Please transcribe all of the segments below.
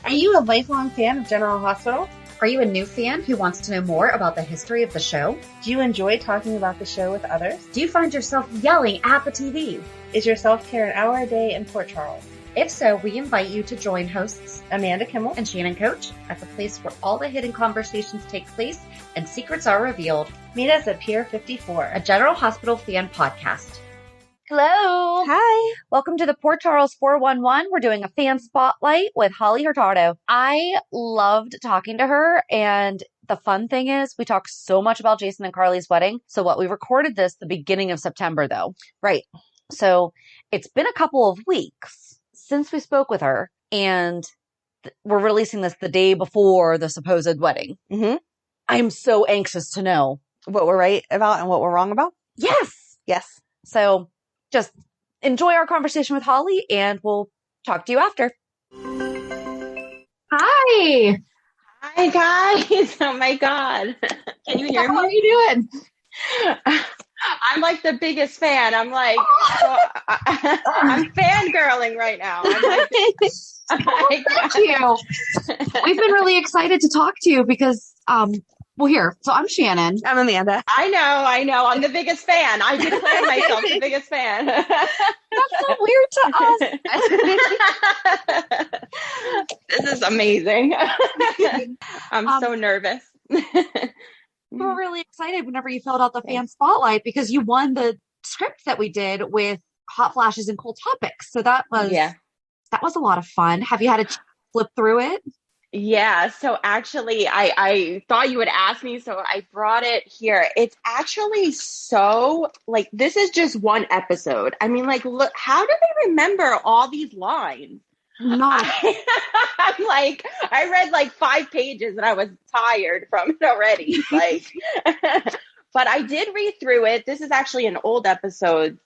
Are you a lifelong fan of General Hospital? Are you a new fan who wants to know more about the history of the show? Do you enjoy talking about the show with others? Do you find yourself yelling at the TV? Is your self-care an hour a day in Port Charles? If so, we invite you to join hosts Amanda Kimmel and Shannon Coach at the place where all the hidden conversations take place and secrets are revealed. Meet us at Pier 54, a General Hospital fan podcast. Hello. Hi. Welcome to the Port Charles 411. We're doing a fan spotlight with Holly Hurtado. I loved talking to her, and the fun thing is we talked so much about Jason and Carly's wedding. So we recorded this the beginning of September though. Right. So it's been a couple of weeks since we spoke with her, and we're releasing this the day before the supposed wedding. Mm-hmm. I'm so anxious to know what we're right about and what we're wrong about. Yes. Yes. So just enjoy our conversation with Holly, and we'll talk to you after. Hi. Hi, guys. Oh, my God. Can you hear me? How are you doing? I'm like the biggest fan. I'm like, I'm fangirling right now. I'm like, thank you. We've been really excited to talk to you because, so I'm Shannon. I'm Amanda. I know. I'm the biggest fan. I declare myself the biggest fan. That's so weird to us. This is amazing. I'm so nervous. We were really excited whenever you filled out the fan spotlight because you won the script that we did with Hot Flashes and Cool Topics. So that was a lot of fun. Have you had a flip through it? Yeah. So actually, I thought you would ask me, so I brought it here. It's actually so, this is just one episode. I mean, look, how do they remember all these lines? No. I'm like, I read 5 pages and I was tired from it already. But I did read through it. This is actually an old episode.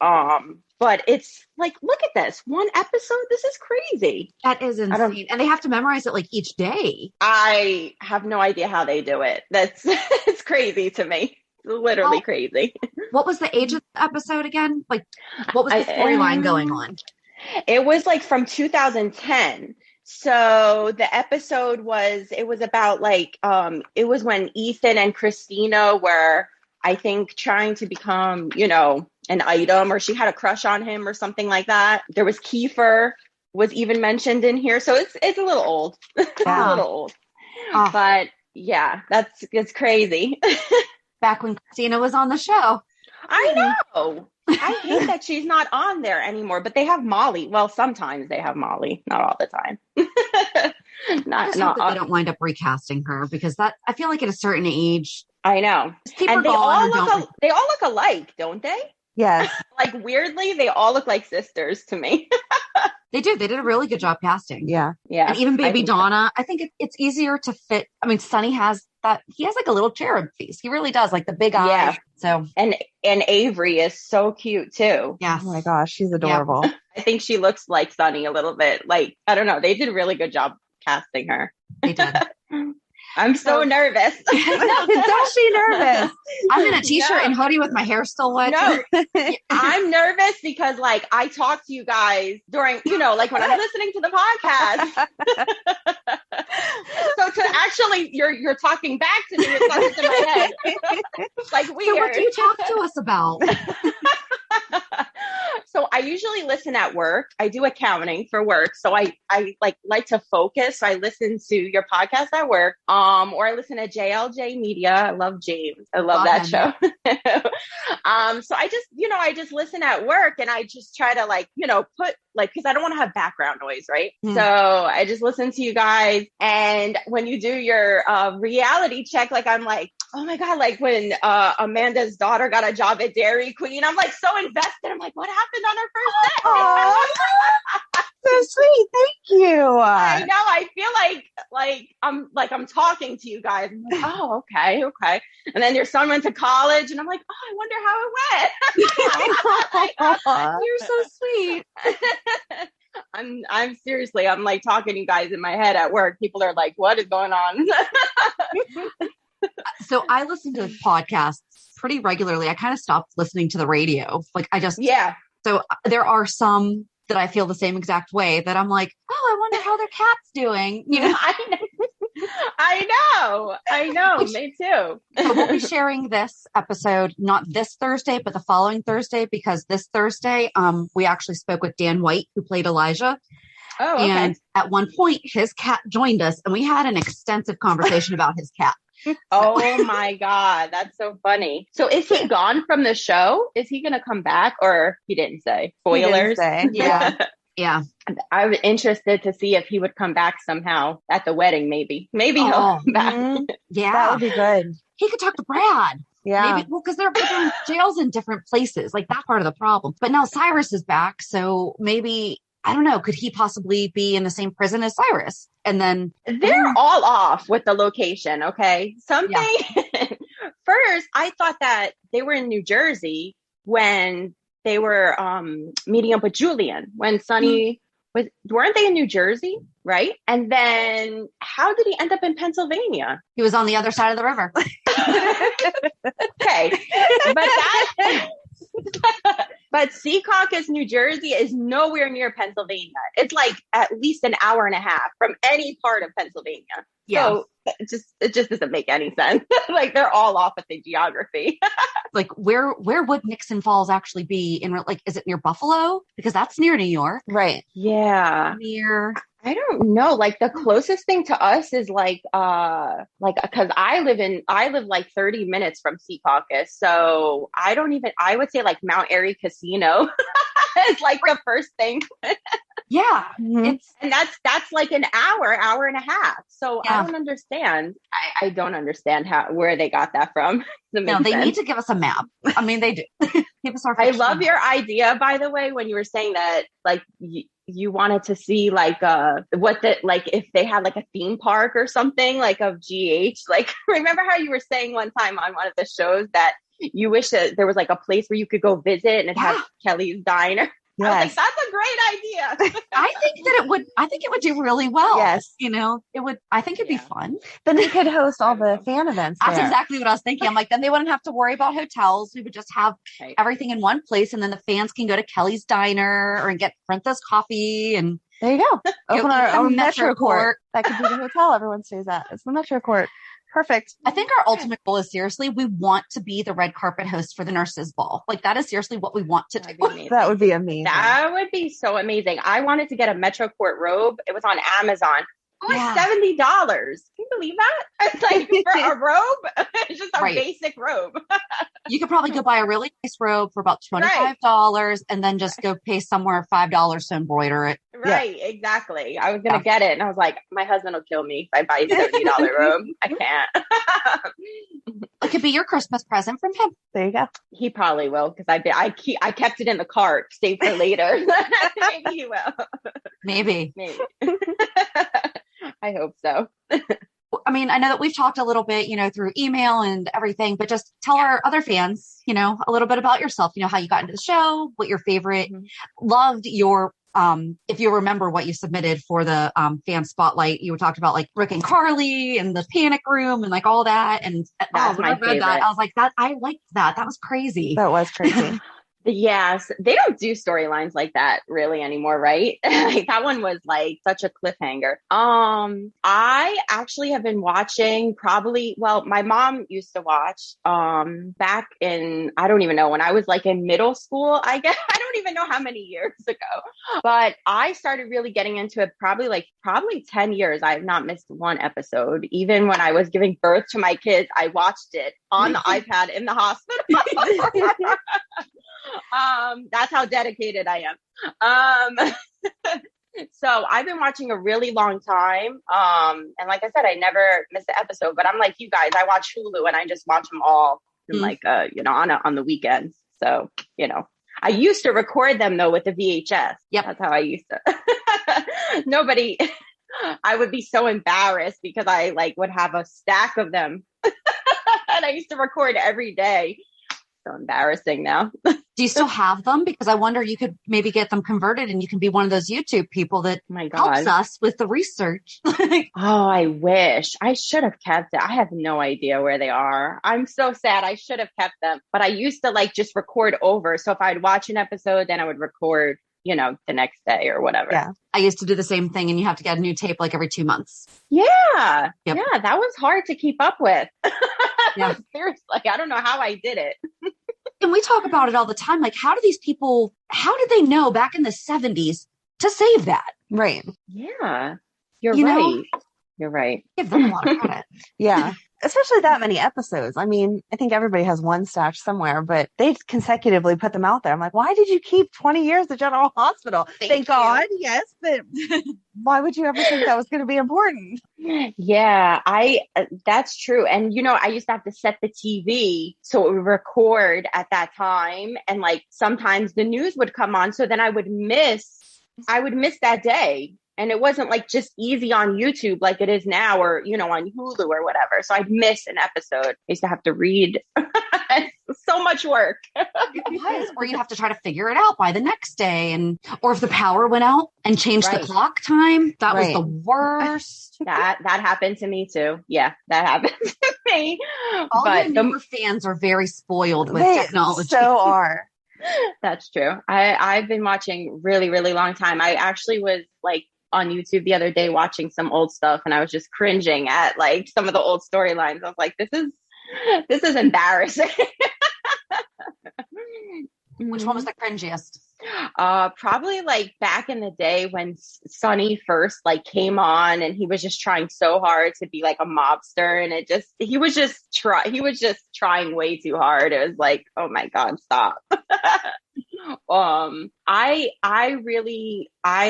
But it's look at this. One episode. This is crazy. That is insane. And they have to memorize it几day. I have no idea how they do it. It's crazy to me. Literally crazy. What was the age of the episode again? What was the storyline going on? It was from 2010. So the episode was about it was when Ethan and Christina were, I think, trying to become, an item, or she had a crush on him or something like that. There was Kiefer was even mentioned in here. So it's a little old. It's a little old. Oh. But yeah, it's crazy. Back when Christina was on the show. I know. I hate that she's not on there anymore, but they have Molly. Well, sometimes they have Molly, not all the time. Not they don't wind up recasting her because I feel like at a certain age. I know. And they all look alike, don't they? Yes. Weirdly, they all look like sisters to me. They do. They did a really good job casting. Yeah. Yeah. And even baby Donna, I think it's easier to fit. I mean, Sonny has that. He has a little cherub face. He really does, the big eyes. Yeah. So and Avery is so cute too. Yes. Oh my gosh, she's adorable. Yeah. I think she looks like Sonny a little bit. I don't know. They did a really good job casting her. They did. I'm so nervous. Don't be nervous. I'm in a t-shirt and hoodie with my hair still wet. No, I'm nervous because I talk to you guys during, when I'm listening to the podcast. So to actually, you're talking back to me with something in my head. Weird. So what do you talk to us about? So I usually listen at work. I do accounting for work. So I like to focus. So I listen to your podcast at work. Or I listen to JLJ Media. I love James. I love that show. So I just listen at work, and I just try to put because I don't want to have background noise, right? So I just listen to you guys. And when you do your reality check, I'm oh my God, when Amanda's daughter got a job at Dairy Queen, I'm so invested. I'm what happened on her first day? So sweet. Thank you. I know. I feel I'm talking to you guys. I'm oh, okay. And then your son went to college, and I'm oh, I wonder how it went. You're so sweet. I'm seriously, I'm talking to you guys in my head at work. People are what is going on? So I listen to podcasts pretty regularly. I kind of stopped listening to the radio. I just, yeah. So there are some that I feel the same exact way, that I'm like, oh, I wonder how their cat's doing. You know, I know, Which- me too. so we'll be sharing this episode, not this Thursday, but the following Thursday, because this Thursday, we actually spoke with Dan White, who played Elijah. Oh, okay. And at one point, his cat joined us, and we had an extensive conversation about his cat. Oh my God, that's so funny. So is he gone from the show? Is he going to come back, or he didn't say? Spoilers. He didn't say. Yeah. Yeah. I was interested to see if he would come back somehow at the wedding. Maybe he'll come back. Mhm. Yeah. That would be good. He could talk to Brad. Yeah. Maybe, well, because they're in jails in different places. Like, that's part of the problem. But now Cyrus is back. So maybe, I don't know, could he possibly be in the same prison as Cyrus? And then They're all off with the location. Okay. Something first, I thought that they were in New Jersey when they were meeting up with Julian, when Sonny weren't they in New Jersey? Right. And then how did he end up in Pennsylvania? he was on the other side of the river. Okay. But Secaucus, New Jersey is nowhere near Pennsylvania. It's like at least an hour and a half from any part of Pennsylvania. Yeah. So it just doesn't make any sense. Like, they're all off with the geography. Like, where would Nixon Falls actually be in, like, is it near Buffalo? Because that's near New York. Right. Yeah. Near, I don't know. Like, the closest thing to us is like, cause I live like 30 minutes from Secaucus. So I would say like Mount Airy Casino is like the first thing. yeah. Mhm. And that's like an hour and a half. So Yeah. I don't understand. I don't understand where they got that from. No, they need to give us a map. I mean, they do. Give us our I fictional love map. your idea, by the way, when you were saying that, like, you wanted to see like if they had like a theme park or something like of GH. Like, remember how you were saying one time on one of the shows that you wish that there was like a place where you could go visit and it had Kelly's Diner. I was like, Yes. that's a great idea. I think it would do really well. Yes. You know, I think it'd be Yeah. fun. Then they could host all the fan events That's there. exactly what I was thinking. I'm like, then they wouldn't have to worry about hotels. We would just have Right. everything in one place. And then the fans can go to Kelly's Diner or get Princess coffee. And There you go. Open eat our some own Metro Metro Court. That could be the hotel everyone stays at. It's the Metro Court. Perfect. I think our ultimate goal is, seriously, we want to be the red carpet host for the nurses' ball. Like, that is seriously what we want to That'd do. be amazing. That would be amazing. That would be so amazing. I wanted to get a Metro Court robe. It was on Amazon. It was Yeah. $70. Can you believe that? It's like for a robe. It's just a Right. basic robe. You could probably go buy a really nice robe for about $25 and then just go pay somewhere $5 to embroider it. Right, exactly. I was gonna get it, and I was like, my husband will kill me if I buy a $70 robe. I can't. It could be your Christmas present from him. There you go. He probably will, because I kept it in the cart, saved for later. Maybe he will. Maybe. Maybe. I hope so. I mean, I know that we've talked a little bit, through email and everything, but just tell our other fans, a little bit about yourself, how you got into the show, what your favorite, loved your, if you remember what you submitted for the fan spotlight, you talked about like Rick and Carly and the panic room and like all that. And That's when my I read that, favorite. I was like, I liked that. That was crazy. That was crazy. Yes, they don't do storylines like that really anymore, right? Like, that one was like such a cliffhanger. I actually have been watching my mom used to watch back in, I don't even know, when I was like in middle school, I guess. I don't even know how many years ago. But I started really getting into it probably 10 years. I have not missed one episode. Even when I was giving birth to my kids, I watched it on the iPad in the hospital. That's how dedicated I am. So I've been watching a really long time. And like I said, I never miss an episode, but I'm like you guys, I watch Hulu and I just watch them all in on the weekends. So, I used to record them though with the VHS. Yep. That's how I used to. I would be so embarrassed because I would have a stack of them and I used to record every day. So embarrassing now. Do you still have them? Because I wonder, you could maybe get them converted and you can be one of those YouTube people that Oh my helps God. us with the research. Oh, I wish I should have kept it. I have no idea where they are. I'm so sad. I should have kept them, but I used to just record over. So if I'd watch an episode, then I would record the next day or whatever. Yeah. I used to do the same thing, and you have to get a new tape like every 2 months. Yeah. Yep. Yeah. That was hard to keep up with. Yeah. Seriously. I don't know how I did it. And we talk about it all the time. Like, how did they know back in the 70s to save that? Right. Yeah. You're You right. know? You're right. Give them a lot of credit. Yeah. Especially that many episodes. I mean, I think everybody has one stashed somewhere, but they consecutively put them out there. I'm like, why did you keep 20 years at General Hospital? Thank God. Yes. But why would you ever think that was going to be important? Yeah, that's true. And, I used to have to set the TV so it would record at that time. And like, sometimes the news would come on. So then I would miss that day. And it wasn't like just easy on YouTube like it is now or, on Hulu or whatever. So I'd miss an episode. I used to have to read. So much work. It was, or you have to try to figure it out by the next day. Or if the power went out and changed the clock time, that was the worst. That happened to me too. Yeah, that happened to me. All the newer fans are very spoiled with technology. So are. That's true. I've been watching really, really long time. I actually was like on YouTube the other day watching some old stuff, and I was just cringing at like some of the old storylines. I was like, this is embarrassing. Which one was the cringiest? Probably like back in the day when Sonny first like came on, and he was just trying so hard to be like a mobster, and he was just trying way too hard. It was like, oh my God, stop. I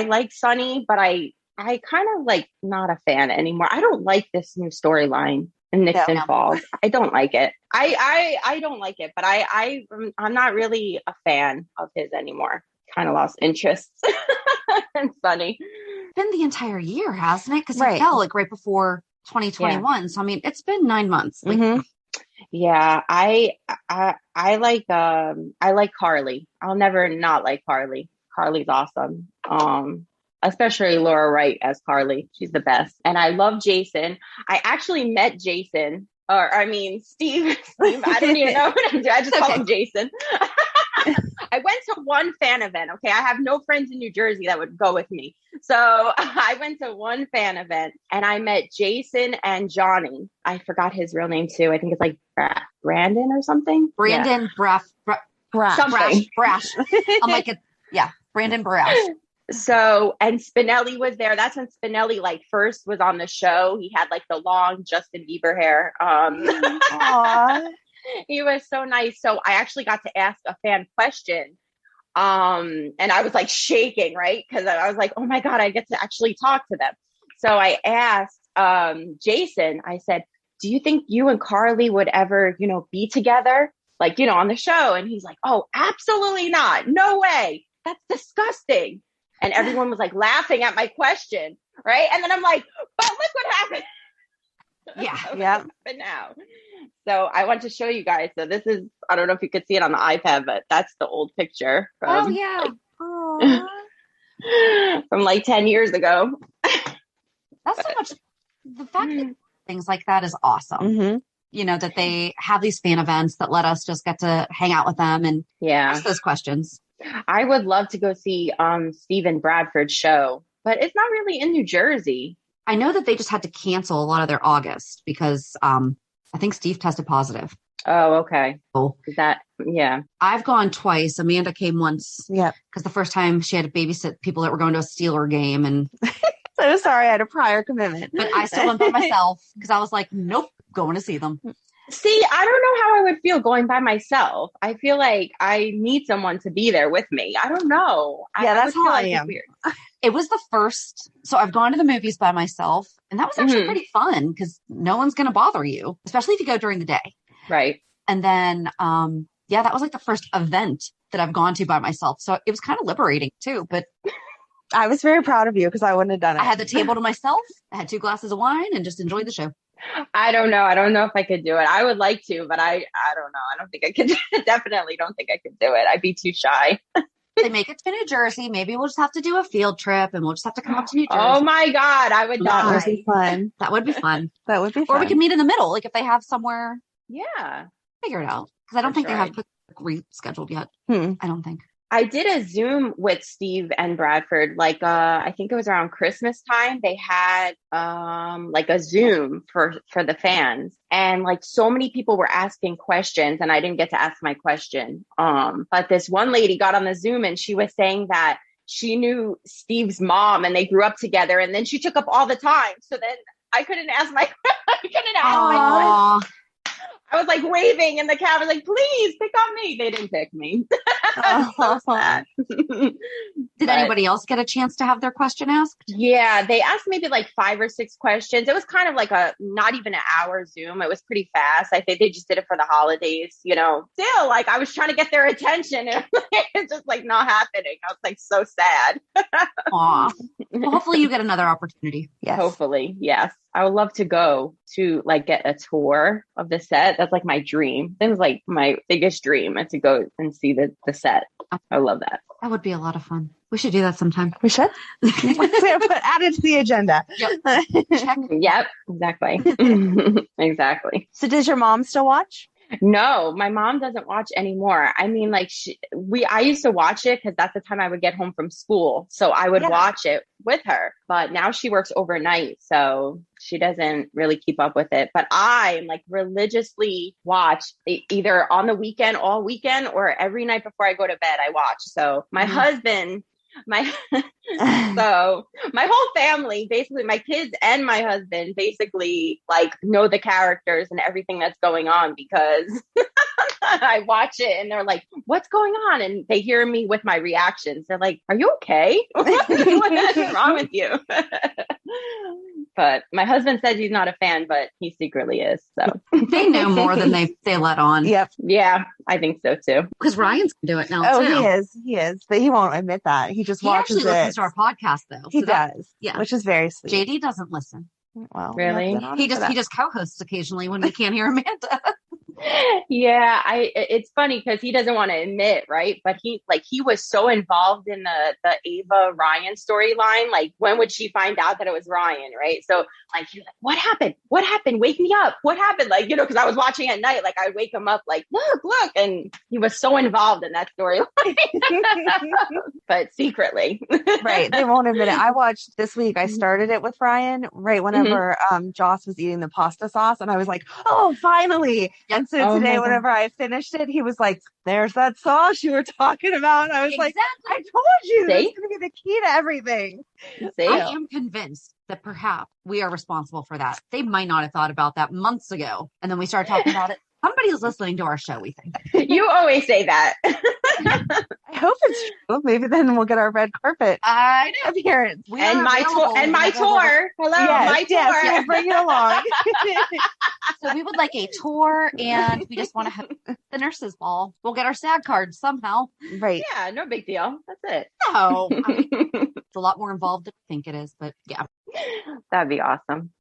like Sonny, but I kind of like not a fan anymore. I don't like this new storyline in Nixon Falls. I don't like it. I don't like it, but I'm not really a fan of his anymore. Kind of lost interest in Sonny. It's been the entire year, hasn't it? Because he fell like right before 2021. Yeah. So I mean, it's been 9 months. Like, yeah, I like Carly. I'll never not like Carly. Carly's awesome. Especially Laura Wright as Carly. She's the best. And I love Jason. I actually met Jason, Steve. I don't even know what I'm doing. I just call him Jason. I went to one fan event. Okay. I have no friends in New Jersey that would go with me. So I went to one fan event and I met Jason and Johnny. I forgot his real name too. I think it's like Brandon or something. Brandon Brash. I'm like, Brandon Brash. So, and Spinelli was there. That's when Spinelli like first was on the show. He had like the long Justin Bieber hair. He was so nice. So I actually got to ask a fan question. And I was like shaking, right? Because I was like, oh my God, I get to actually talk to them. So I asked Jason, I said, do you think you and Carly would ever, be together? Like, on the show? And he's like, oh, absolutely not. No way. That's disgusting. And everyone was like laughing at my question. Right. And then I'm like, but look what happened. Yeah. But now. So I want to show you guys. So this is, I don't know if you could see it on the iPad, but that's the old picture. From, from like 10 years ago. That's so much. The fact that things like that is awesome. That they have these fan events that let us just get to hang out with them and ask those questions. I would love to go see Stephen Bradford's show, but it's not really in New Jersey. I know that they just had to cancel a lot of their August because I think Steve tested positive. Oh, okay. Oh, is that I've gone twice. Amanda came once. Yeah, because the first time she had to babysit people that were going to a Steeler game, and so sorry, I had a prior commitment. But I still went by myself because I was like, nope, going to see them. See, I don't know how I would feel going by myself. I feel like I need someone to be there with me. I don't know. That's how I am. Weird. It was the first. So I've gone to the movies by myself, and that was actually pretty fun because no one's going to bother you, especially if you go during the day. Right. And then, that was like the first event that I've gone to by myself. So it was kind of liberating too, but I was very proud of you because I wouldn't have done it. I had the table to myself. I had 2 glasses of wine and just enjoyed the show. I don't know. I don't know if I could do it. I would like to, but I don't know. I don't think I could. Definitely don't think I could do it. I'd be too shy. They make it to New Jersey. Maybe we'll just have to do a field trip and we'll just have to come up to New Jersey. Oh my God. I would die. That would be fun. That would be fun. That would be fun. Or we can meet in the middle. Like if they have somewhere. Yeah. Figure it out. Because I don't think they have rescheduled yet. I don't think. I did a Zoom with Steve and Bradford, like, I think it was around Christmas time. They had, like a Zoom for the fans, and like so many people were asking questions and I didn't get to ask my question. But this one lady got on the Zoom and she was saying that she knew Steve's mom and they grew up together, and then she took up all the time. So then I couldn't ask my question. I was like waving in the cab. I was like, please pick on me. They didn't pick me. So sad. Did anybody else get a chance to have their question asked? Yeah, they asked maybe like 5 or 6 questions. It was kind of like not even an hour Zoom. It was pretty fast. I think they just did it for the holidays, you know. Still, like, I was trying to get their attention and it's just like not happening. I was like so sad. Aw. Well, hopefully you get another opportunity. Yes. Hopefully, yes. I would love to go to like get a tour of the set. That's like my dream. It was like my biggest dream, and to go and see the set. I love that. That would be a lot of fun. We should do that sometime. We should. Add it to the agenda. Yep. Check. Yep, exactly. Exactly. So does your mom still watch? No, my mom doesn't watch anymore. I mean, like I used to watch it because that's the time I would get home from school. So I would watch it with her, but now she works overnight. So she doesn't really keep up with it, but I am like religiously watch either on the weekend, all weekend, or every night before I go to bed, I watch. So my husband, so my whole family, basically my kids and my husband, basically like know the characters and everything that's going on because I watch it and they're like, what's going on? And they hear me with my reactions. They're like, are you okay? What's wrong with you? But my husband says he's not a fan, but he secretly is. So they know more than they let on. Yep. Yeah, I think so too. Because Ryan's can do it now too. He is, but he won't admit that. He just watches actually listens to our podcast though. He does. Yeah. Which is very sweet. JD doesn't listen. Well, really? He just co-hosts occasionally when we can't hear Amanda. Yeah, it's funny because he doesn't want to admit, right? But he was so involved in the Ava Ryan storyline. Like, when would she find out that it was Ryan, right? So like, he was like, what happened? What happened? Wake me up. What happened? Like, you know, because I was watching at night, like I'd wake him up like, look. And he was so involved in that storyline. But secretly. Right. They won't admit it. I watched this week. I started it with Ryan right whenever Joss was eating the pasta sauce. And I was like, oh, finally. And so today, whenever I finished it, he was like, there's that sauce you were talking about. And I was like, I told you, that's going to be the key to everything. I am convinced that perhaps we are responsible for that. They might not have thought about that months ago. And then we started talking about it. Somebody's listening to our show, we think. You always say that. I hope it's true. Maybe then we'll get our red carpet appearance. And my tour. Hello, yes, my tour. Yes, bring it along. So we would like a tour, and we just want to have the nurses' ball. We'll get our SAG cards somehow. Right. Yeah, no big deal. That's it. No. It's a lot more involved than I think it is, but yeah. That'd be awesome.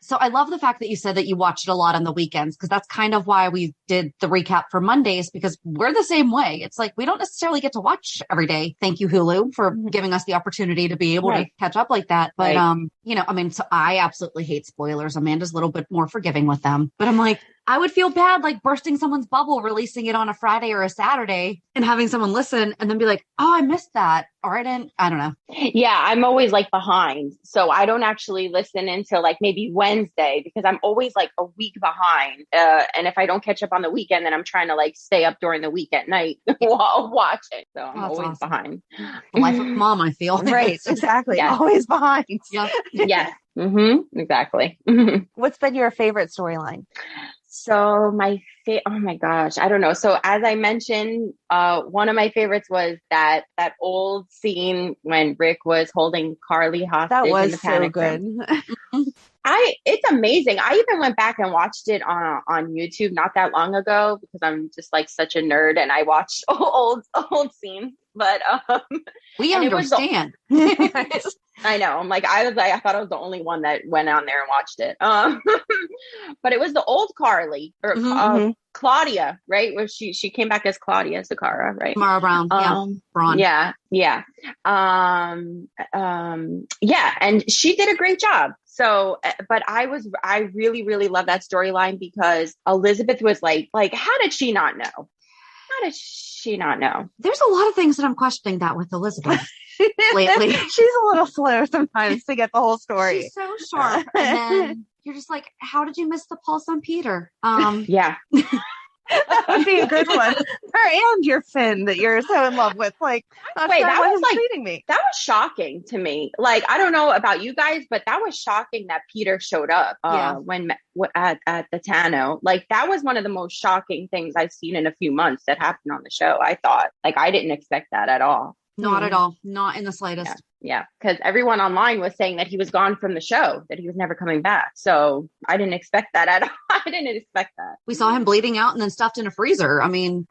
So I love the fact that you said that you watch it a lot on the weekends, because that's kind of why we did the recap for Mondays, because we're the same way. It's like we don't necessarily get to watch every day. Thank you, Hulu, for giving us the opportunity to be able to catch up like that. But, you know, I mean, so I absolutely hate spoilers. Amanda's a little bit more forgiving with them. But I'm like, I would feel bad like bursting someone's bubble, releasing it on a Friday or a Saturday and having someone listen and then be like, oh, I missed that. Or I don't know. Yeah, I'm always like behind. So I don't actually listen until like maybe Wednesday, because I'm always like a week behind. And if I don't catch up on the weekend, then I'm trying to like stay up during the week at night while watching. So I'm always behind. The life of mom, I feel. Right, exactly. Yes. Always behind. Yep. Yes. Exactly. What's been your favorite storyline? So oh my gosh, I don't know. So as I mentioned, one of my favorites was that old scene when Rick was holding Carly hostage. That was in the panic room. It's amazing. I even went back and watched it on YouTube not that long ago, because I'm just like such a nerd and I watch old scenes. But we understand. I know. I'm like, I thought I was the only one that went on there and watched it. But it was the old Carly or Claudia, right? Where she came back as Claudia Zakara, right? Mara Brown. Braun. Yeah. And she did a great job. So, but I really, really love that storyline, because Elizabeth was like, how did she not know? How did she she not know? There's a lot of things that I'm questioning that with Elizabeth lately. She's a little slow sometimes to get the whole story. She's so sharp. And then you're just like, how did you miss the pulse on Peter? Yeah. That would be a good one. Her and your Finn that you're so in love with. Like, wait, that was like treating me. That was shocking to me. Like, I don't know about you guys, but that was shocking that Peter showed up when at the Tano. Like, that was one of the most shocking things I've seen in a few months that happened on the show. I thought, like, I didn't expect that at all. Not at all. Not in the slightest. Yeah. Because everyone online was saying that he was gone from the show, that he was never coming back. So I didn't expect that at all. I didn't expect that. We saw him bleeding out and then stuffed in a freezer. I mean,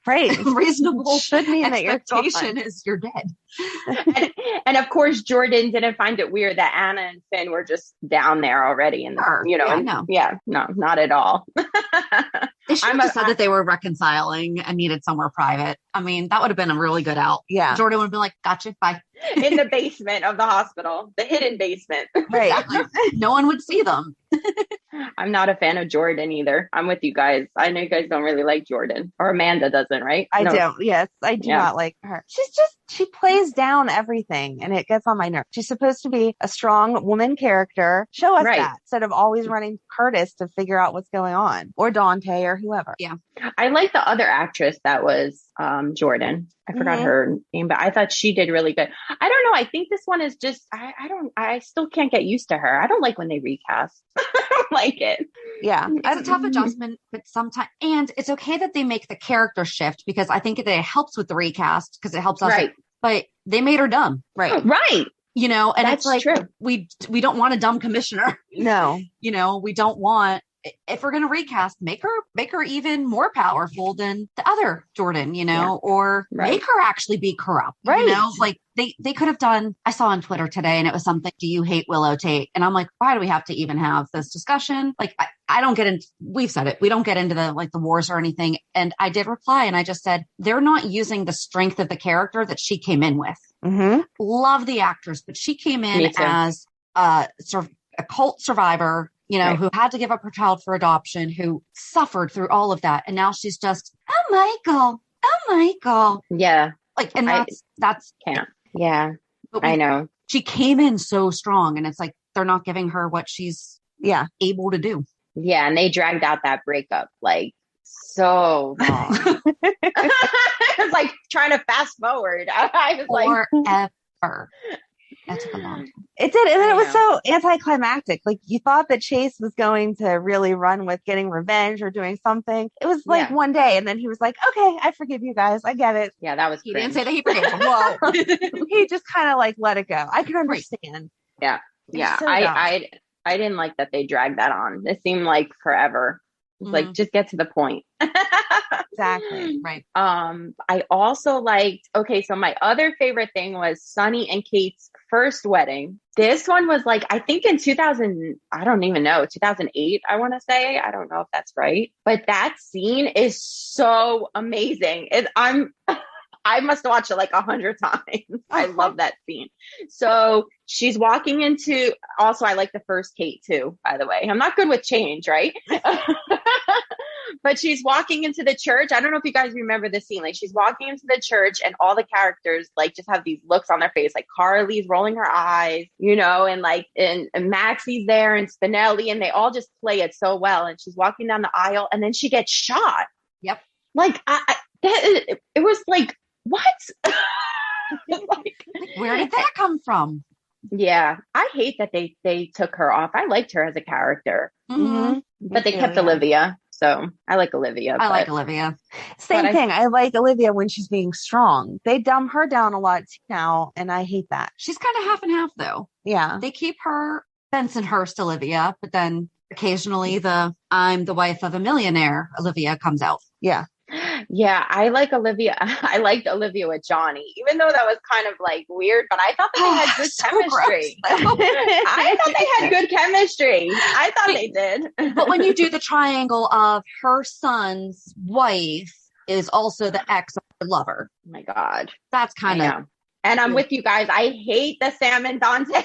right. Reasonable should mean that your expectation is you're dead. and of course, Jordan didn't find it weird that Anna and Finn were just down there already. And, no, not at all. They should have just said that they were reconciling and needed somewhere private. I mean, that would have been a really good out. Yeah. Jordan would have been like, gotcha, bye. In the basement of the hospital, the hidden basement. Right. Exactly. No one would see them. I'm not a fan of Jordan either. I'm with you guys. I know you guys don't really like Jordan, or Amanda doesn't, right? I don't. Yes, I do not like her. She plays down everything and it gets on my nerves. She's supposed to be a strong woman character. Show us that instead of always running Curtis to figure out what's going on, or Dante or whoever. Yeah. I like the other actress that was Jordan. I forgot her name, but I thought she did really good. I don't know. I think this one is just, I still can't get used to her. I don't like when they recast. I don't like it. Yeah. It's a tough adjustment, but sometimes, and it's okay that they make the character shift because I think that it helps with the recast because it helps us. Right. But they made her dumb. Right. Right. You know, and That's it's like, true. we don't want a dumb commissioner. No. You know, we don't want, if we're going to recast, make her even more powerful than the other Jordan, you know, or make her actually be corrupt, you know, like they could have done, I saw on Twitter today and it was something, do you hate Willow Tate? And I'm like, why do we have to even have this discussion? Like, I don't get into, we've said it, we don't get into the wars or anything. And I did reply and I just said, they're not using the strength of the character that she came in with. Mm-hmm. Love the actress, but she came in as a cult survivor, you know, who had to give up her child for adoption, who suffered through all of that. And now she's just, oh, Michael. Yeah. Like, and that's can't. Yeah. I know. She came in so strong and it's like, they're not giving her what she's able to do. Yeah. And they dragged out that breakup like so long. It's like trying to fast forward. I was forever. That took a long time. It did. And then it was so anticlimactic. Like you thought that Chase was going to really run with getting revenge or doing something. It was like one day. And then he was like, okay, I forgive you guys. I get it. Yeah, that was He didn't say that he forgave them. Whoa. He just kind of like let it go. I can understand. Yeah. Yeah. So I didn't like that they dragged that on. It seemed like forever. It's like, just get to the point. Exactly. Right. I also liked, so my other favorite thing was Sonny and Kate's first wedding. This one was like, I think in 2008, I want to say. I don't know if that's right. But that scene is so amazing. I must watch it like 100 times. I love that scene. So she's walking into, also I like the first Kate too, by the way. I'm not good with change, right? But she's walking into the church. I don't know if you guys remember this scene. Like she's walking into the church and all the characters like just have these looks on their face. Like Carly's rolling her eyes, you know, and like, and Maxie's there and Spinelli, and they all just play it so well. And she's walking down the aisle and then she gets shot. Yep. Like it was like, what? Like, where did that come from? Yeah, I hate that they took her off. I liked her as a character, but they kept Olivia. So I like Olivia. I like Olivia. Same thing. I like Olivia when she's being strong. They dumb her down a lot now, and I hate that. She's kind of half and half, though. Yeah, they keep her Bensonhurst Olivia, but then occasionally I'm the wife of a millionaire Olivia comes out. Yeah. Yeah, I like Olivia. I liked Olivia with Johnny, even though that was kind of like weird, but I thought that they had good chemistry. I thought they had good chemistry. I thought they did. But when you do the triangle of her son's wife is also the ex of her lover. Oh my God. That's kind of. And I'm with you guys. I hate the Sam and Dante.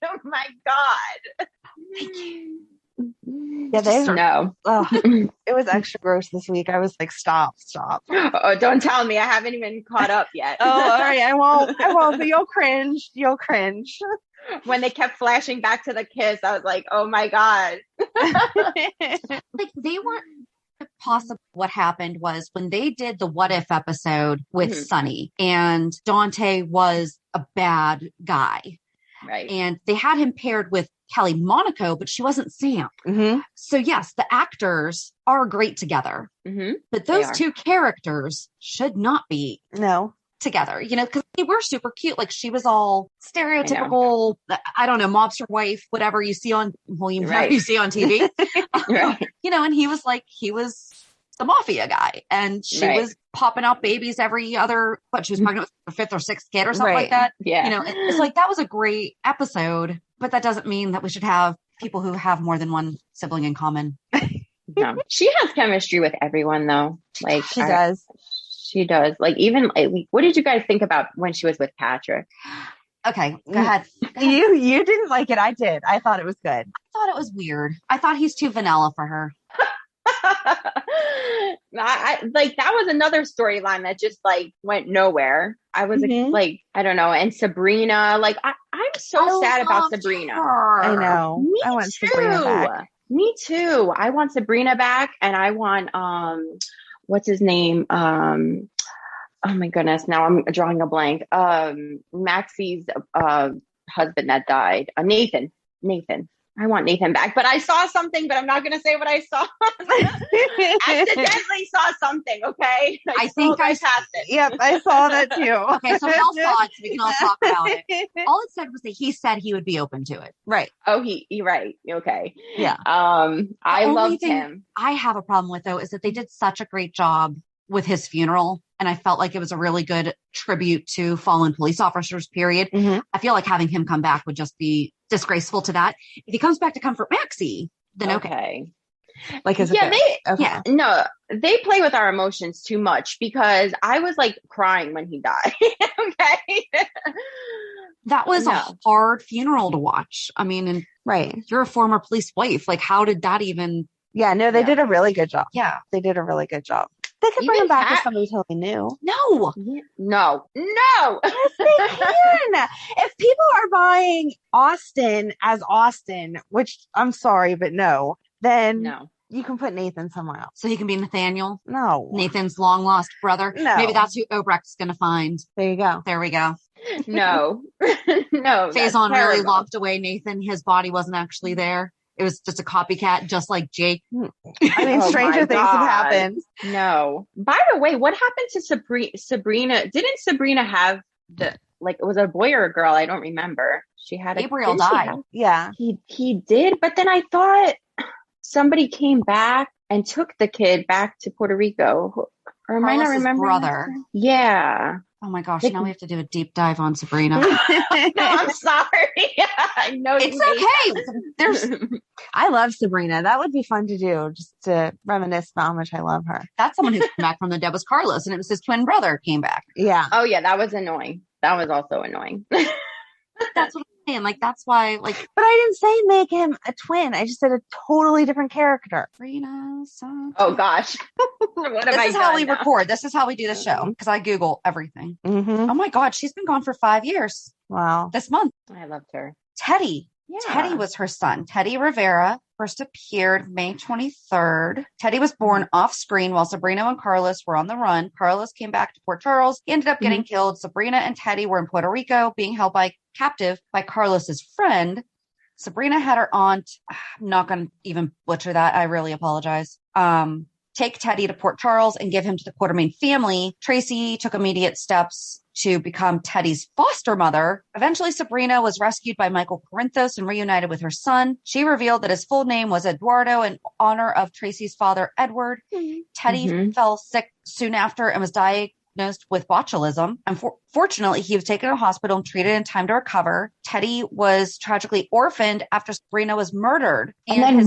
Oh my God. Yeah, they no. It It was extra gross this week. I was like, stop. Oh, don't tell me. I haven't even caught up yet. Oh, all right. I won't, but you'll cringe. When they kept flashing back to the kiss, I was like, oh my God. Like they weren't possible. What happened was when they did the What If episode with Sonny, and Dante was a bad guy. Right. And they had him paired with Kelly Monaco, but she wasn't Sam. Mm-hmm. So yes, the actors are great together, but those two characters should not be together, you know, because they were super cute. Like she was all stereotypical, I don't know, mobster wife, whatever you see on, you see on TV, you know, and he was the mafia guy, and she was popping out babies every other, she was pregnant with her fifth or sixth kid or something like that. Yeah. You know, it's like, that was a great episode, but that doesn't mean that we should have people who have more than one sibling in common. No, she has chemistry with everyone though. Like she does. She does. Like, even what did you guys think about when she was with Patrick? Okay, go ahead. You didn't like it. I did. I thought it was good. I thought it was weird. I thought he's too vanilla for her. That was another storyline that just like went nowhere. I was like, I don't know. And Sabrina, like, I'm so sad about Sabrina. Her. I know. I want Sabrina back. Me too. I want Sabrina back, and I want what's his name? Oh my goodness, now I'm drawing a blank. Maxie's husband that died. Nathan. I want Nathan back, but I saw something, but I'm not going to say what I saw. Accidentally saw something. Okay. I think I passed it. Yep. I saw that too. Okay. So we all saw it. So we can all talk about it. All it said was that he said he would be open to it. Right. Oh, you're right. Okay. Yeah. I loved him. I have a problem with though, is that they did such a great job with his funeral. And I felt like it was a really good tribute to fallen police officers, period. I feel like having him come back would just be disgraceful to that. If he comes back to comfort Maxie, then okay. Like, no, they play with our emotions too much, because I was like crying when he died. Okay. That was a hard funeral to watch. I mean, and you're a former police wife. Like, how did that even? Yeah, no, they did a really good job. Yeah. They did a really good job. They could bring him back as somebody totally new. No. Yes, they can. If people are buying Austin as Austin, which I'm sorry, but no, then you can put Nathan somewhere else. So he can be Nathaniel? No. Nathan's long lost brother? No. Maybe that's who Obrecht's going to find. There you go. There we go. No. No. Faison really locked away Nathan. His body wasn't actually there. It was just a copycat, just like Jake. I mean, stranger things have happened. No. By the way, what happened to Sabrina? Didn't Sabrina have was it a boy or a girl? I don't remember. She had Gabriel died. Yeah. He did, but then I thought somebody came back and took the kid back to Puerto Rico. Or am I not remembering? Brother. Yeah. Oh my gosh, now we have to do a deep dive on Sabrina. No, I'm sorry. I know it's okay. I love Sabrina. That would be fun to do, just to reminisce about how much I love her. That's someone who came back from the dead was Carlos, and it was his twin brother came back. Yeah. Oh yeah, that was annoying. That was also annoying. That's what I'm saying. Like, that's why, like. But I didn't say make him a twin. I just said a totally different character. Sabrina. Oh gosh. This is how we record. This is how we do the show, because I Google everything. Oh my God, she's been gone for 5 years. Wow. This month. I loved her. Teddy. Yeah. Teddy was her son. Teddy Rivera first appeared May 23rd. Teddy was born off screen while Sabrina and Carlos were on the run. Carlos came back to Port Charles. He ended up getting killed. Sabrina and Teddy were in Puerto Rico being held captive by Carlos's friend. Sabrina had her aunt, I'm not going to even butcher that. I really apologize. Take Teddy to Port Charles and give him to the Quartermain family. Tracy took immediate steps to become Teddy's foster mother. Eventually, Sabrina was rescued by Michael Corinthos and reunited with her son. She revealed that his full name was Eduardo in honor of Tracy's father, Edward. Teddy fell sick soon after and was diagnosed with botulism. Unfortunately, he was taken to a hospital and treated in time to recover. Teddy was tragically orphaned after Sabrina was murdered. And then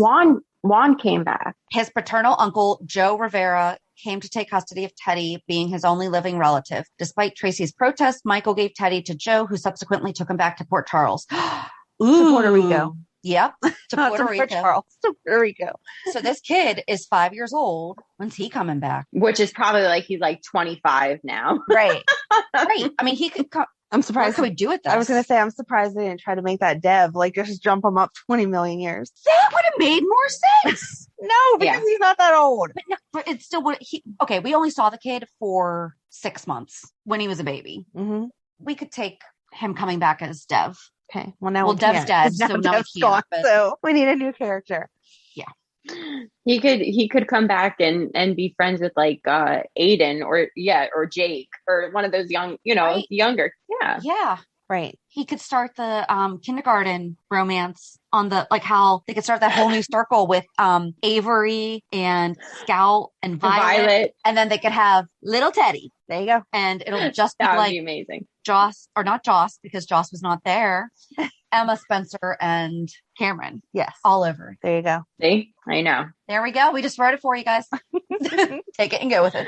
Juan came back. His paternal uncle, Joe Rivera, came to take custody of Teddy, being his only living relative. Despite Tracy's protest, Michael gave Teddy to Joe, who subsequently took him back to Port Charles. To Puerto Rico. Yep. To Puerto Rico. To Puerto Rico. So this kid is 5 years old. When's he coming back? Which is probably like he's like 25 now. Right. Right. I mean, he could come. I'm What surprised. could we do with this? I was going to say, I'm surprised they didn't try to make that Dev, like just jump him up 20 million years. that would have made more sense. No, because he's not that old. But, no, but it still would. Okay, we only saw the kid for 6 months when he was a baby. Mm-hmm. We could take him coming back as Dev. Okay. Well, now Dev's dead, so now Dev's we can't. gone, But so we need a new character. He could come back and be friends with like Aiden or Jake or one of those young, Right. younger. Yeah. yeah, Right. he could start the kindergarten romance on the like how they could start that whole new circle with Avery and Scout and Violet, and then they could have little Teddy, There you go. and it'll just be That would like be amazing. Joss, or not Joss because Joss was not there. Emma, Spencer, and Cameron Yes. all over. There you go. See, I know. There we go. We just wrote it for you guys. Take it and go with it.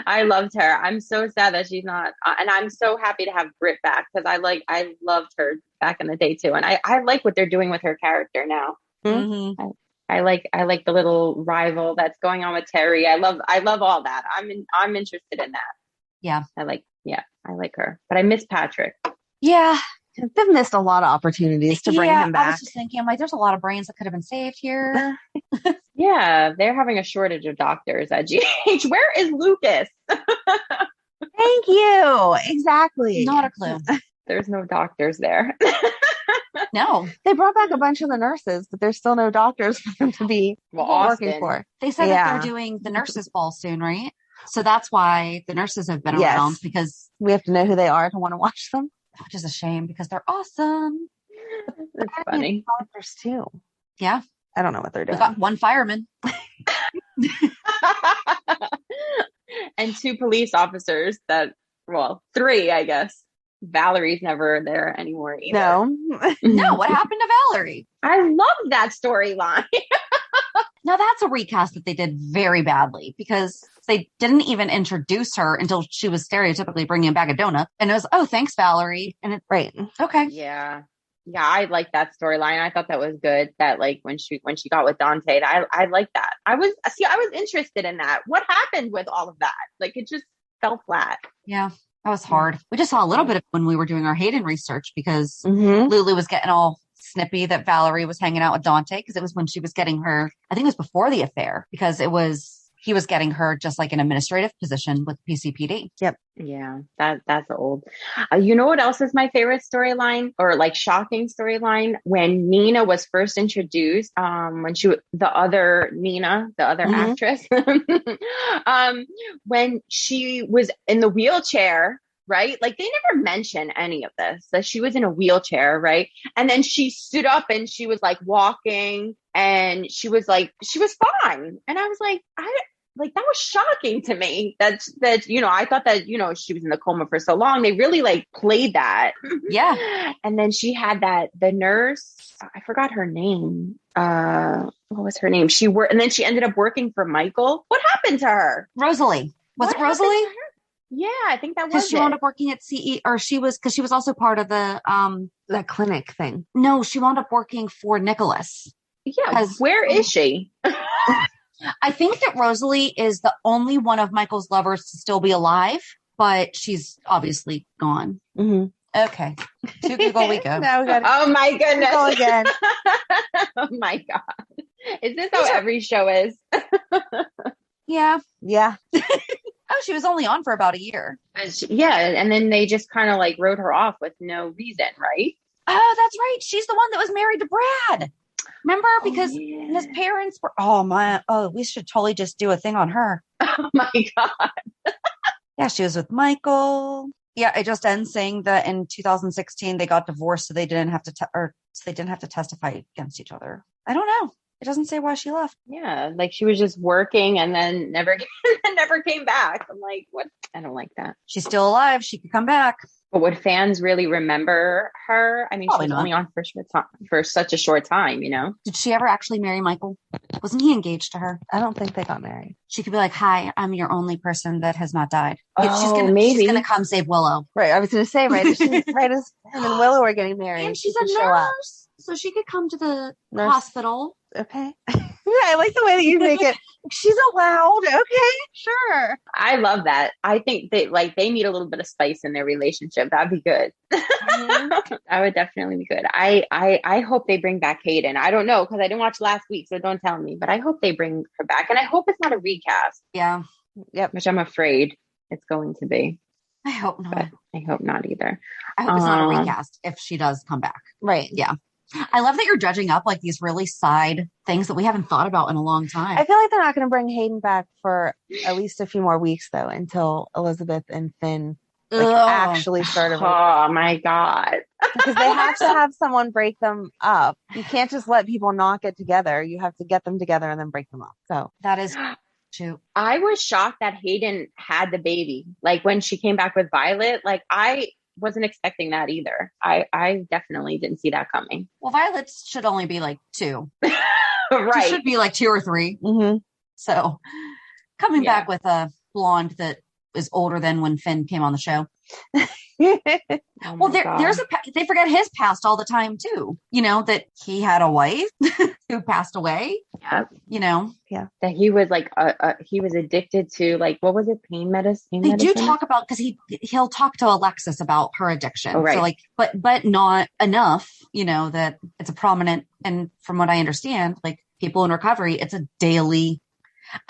I loved her. I'm so sad that she's not, and I'm so happy to have Britt back because I loved her back in the day too, and I like what they're doing with her character now. Mm-hmm. I like the little rival that's going on with Terry. I love all that. I'm interested in that. Yeah. I like her, but I miss Patrick. Yeah. They've missed a lot of opportunities to bring him I back. was just thinking, I'm like, there's a lot of brains that could have been saved here. Yeah, they're having a shortage of doctors at GH. Where is Lucas? Thank you. Exactly. Not a clue. There's no doctors there. No. They brought back a bunch of the nurses, but there's still no doctors for them to be working Austin. for. They said that Yeah. they're doing the nurses' ball soon, right? So that's why the nurses have been Yes. around because, We have to know who they are to want to watch them. which is a shame because they're awesome. That's funny. Doctors too. Yeah. I don't know what they're We doing. got one fireman. And 2 police officers three, I guess. Valerie's never there anymore either. No. No, what happened to Valerie? I love that storyline. Now that's a recast that they did very badly because they didn't even introduce her until she was stereotypically bringing back a donut. And it was, oh, thanks, Valerie. And Right. okay. Yeah, I like that storyline. I thought that was good. That like when she got with Dante, I like that. I was interested in that. What happened with all of that? Like it just fell flat. Yeah, that was hard. We just saw a little bit of it when we were doing our Hayden research because Mm-hmm. Lulu was getting all snippy that Valerie was hanging out with Dante because it was when she was getting her, I think it was before the affair because he was getting her just like an administrative position with PCPD. Yeah, that's old. You know what else is my favorite storyline or like shocking storyline? When Nina was first introduced, when the other Mhm. actress, when she was in the wheelchair, right? Like they never mention any of this, that she was in a wheelchair, right? And then she stood up and she was like walking and she was fine. And I was like, that was shocking to me that, I thought that, she was in the coma for so long. They really like played that. Yeah. And then she had the nurse, I forgot her name. What was her name? And then she ended up working for Michael. What happened to her? Rosalie. Was What it Rosalie? happened to her? Yeah, I think that was Because she it. wound up working at CE, or because she was also part of the, That clinic thing. no, she wound up working for Nicholas. Yeah, 'Cause- where is she? I think that Rosalie is the only one of Michael's lovers to still be alive, but she's obviously gone. Mm-hmm. Okay. To Google we go. Now we got Oh my goodness. go again. Oh my God. Is this how every show is? Yeah. Yeah. Oh, she was only on for about a year. Yeah, and then they just kind of like wrote her off with no reason, right? Oh, that's right. She's the one that was married to Brad. Remember? Because his parents were, we should totally just do a thing on her. Oh my God. Yeah, she was with Michael. Yeah, it just ends saying that in 2016 they got divorced, so they didn't have to testify against each other. I don't know. It doesn't say why she left. Yeah, like she was just working and then never came back. I'm like, what? I don't like that. She's still alive. She could come back. But would fans really remember her? I mean, Probably she was not. only on for such a short time, Did she ever actually marry Michael? Wasn't he engaged to her? I don't think they got married. She could be like, "Hi, I'm your only person that has not died." Oh, She's maybe. gonna come save Willow. Right. I was going to say, right as him and Willow are getting married. And she's she a could show up. nurse. so she could come to the Nurse. hospital. Okay. I like the way that you make it. She's allowed. Okay, sure. I love that. I think they need a little bit of spice in their relationship. That'd be good. That would definitely be good. I hope they bring back Hayden. I don't know because I didn't watch last week, so don't tell me. But I hope they bring her back, and I hope it's not a recast. Yeah. Yep. Which I'm afraid it's going to be. I hope not. But I hope not either. I hope it's not a recast if she does come back. Right. Yeah. I love that you're dredging up like these really side things that we haven't thought about in a long time. I feel like they're not going to bring Hayden back for at least a few more weeks, though, until Elizabeth and Finn actually start a Oh my God. because they have to have someone break them up. You can't just let people not get together. You have to get them together and then break them up. So that is true. I was shocked that Hayden had the baby. Like when she came back with Violet, like I wasn't expecting that either. I definitely didn't see that coming. Well, Violet should only be like 2. Right. She should be like 2 or 3. mm-hmm. So coming back with a blonde that is older than when Finn came on the show. Well, they forget his past all the time too. You know, that he had a wife who passed away. Yeah. You know, that he was like, he was addicted to like, what was it? Pain medicine. They do talk about, because he'll talk to Alexis about her addiction. Oh, right. So like, but not enough, you know, that it's a prominent, and from what I understand, like people in recovery, it's a daily,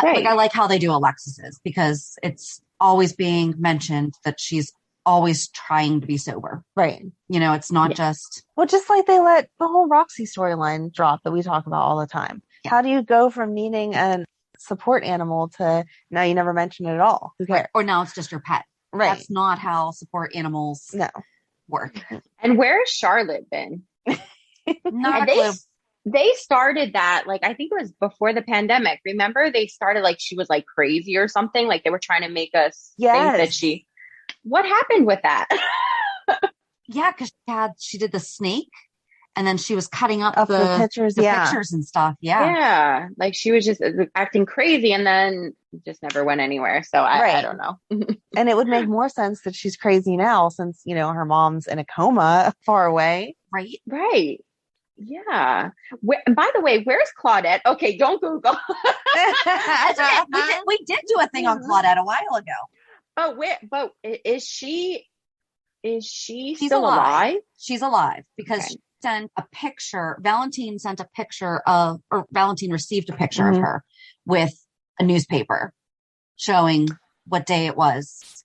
right. Like I like how they do Alexis's, because it's always being mentioned that she's always trying to be sober. Right. You know, it's not just. Well, just like they let the whole Roxy storyline drop that we talk about all the time. Yeah. How do you go from needing a support animal to now you never mention it at all? Who cares? Or now it's just your pet. Right. That's not how support animals work. And where has Charlotte been? Not a clue. They started that, like, I think it was before the pandemic. Remember? They started like she was like crazy or something. Like they were trying to make us think that what happened with that? Yeah, because she did the snake, and then she was cutting up the pictures, pictures and stuff. Yeah. Yeah. Like she was just acting crazy and then just never went anywhere. So I don't know. And it would make more sense that she's crazy now since, you know, her mom's in a coma far away. Right. Right. Yeah. And by the way, where's Claudette? Okay, don't Google. we did do a thing on Claudette a while ago. But is she She's still alive? She's alive because she sent a picture. Valentine received a picture of her with a newspaper showing what day it was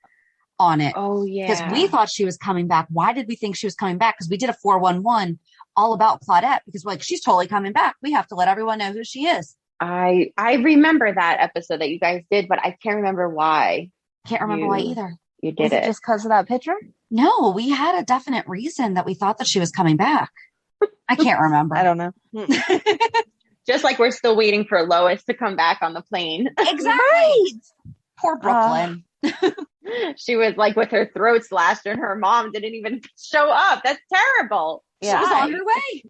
on it. Oh yeah. Because we thought she was coming back. Why did we think she was coming back? Because we did a 411 all about Claudette, because we're like, she's totally coming back. We have to let everyone know who she is. I remember that episode that you guys did, but I can't remember why. Can't remember why either. You did it just because of that picture? No, we had a definite reason that we thought that she was coming back. I can't remember. I don't know. Just like we're still waiting for Lois to come back on the plane. Exactly. Right. Poor Brooklyn. She was like with her throat slashed and her mom didn't even show up. That's terrible. Yeah. She was on her way.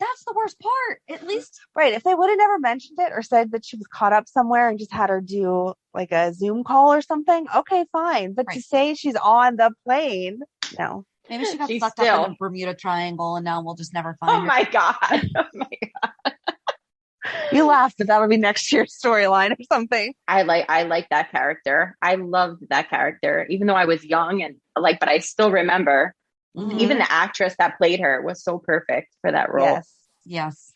That's the worst part. At least. Right. If they would have never mentioned it or said that she was caught up somewhere and just had her do like a Zoom call or something, okay, fine. But to say she's on the plane, no. Maybe she got sucked up in the Bermuda Triangle and now we'll just never find her. Oh my God. Oh my God. You laughed, but that'll be next year's storyline or something. I like that character. I loved that character, even though I was young and but I still remember. Mm-hmm. Even the actress that played her was so perfect for that role. Yes.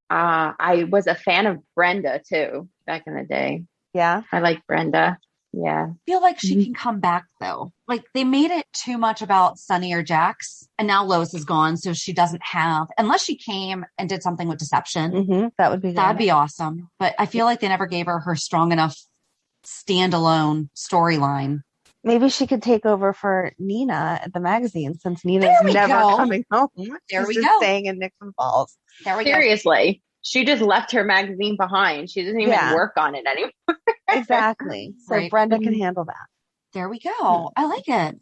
I was a fan of Brenda too back in the day. Yeah. I like Brenda. Yeah. I feel like she can come back though. Like they made it too much about Sonny or Jax, and now Lois is gone. So she doesn't have, unless she came and did something with deception. Mm-hmm. That would be good. That'd be awesome. But I feel like they never gave her strong enough standalone storyline. Maybe she could take over for Nina at the magazine, since Nina's never coming home. There we go. Staying in Nixon Falls. There we go. Seriously. She just left her magazine behind. She doesn't even work on it anymore. Exactly. So Brenda can handle that. There we go. I like it.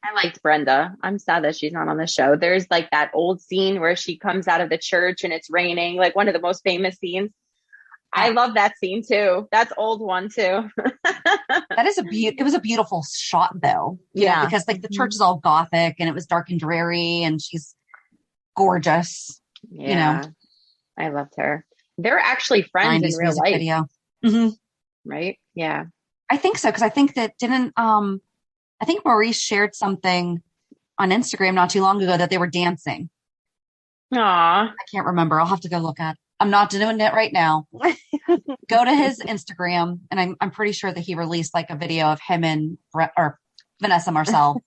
I liked Brenda. I'm sad that she's not on the show. There's like that old scene where she comes out of the church and it's raining, like one of the most famous scenes. I love that scene too. That's old one too. That is it was a beautiful shot though. You know, because like the church is all Gothic and it was dark and dreary and she's gorgeous. you know, I loved her. They're actually friends 90s in real music life, video. Mm-hmm. right? Yeah. I think so, because I think that I think Maurice shared something on Instagram not too long ago that they were dancing. Aw. I can't remember. I'll have to go look at. I'm not doing it right now. Go to his Instagram, and I'm pretty sure that he released like a video of him and or Vanessa Marcel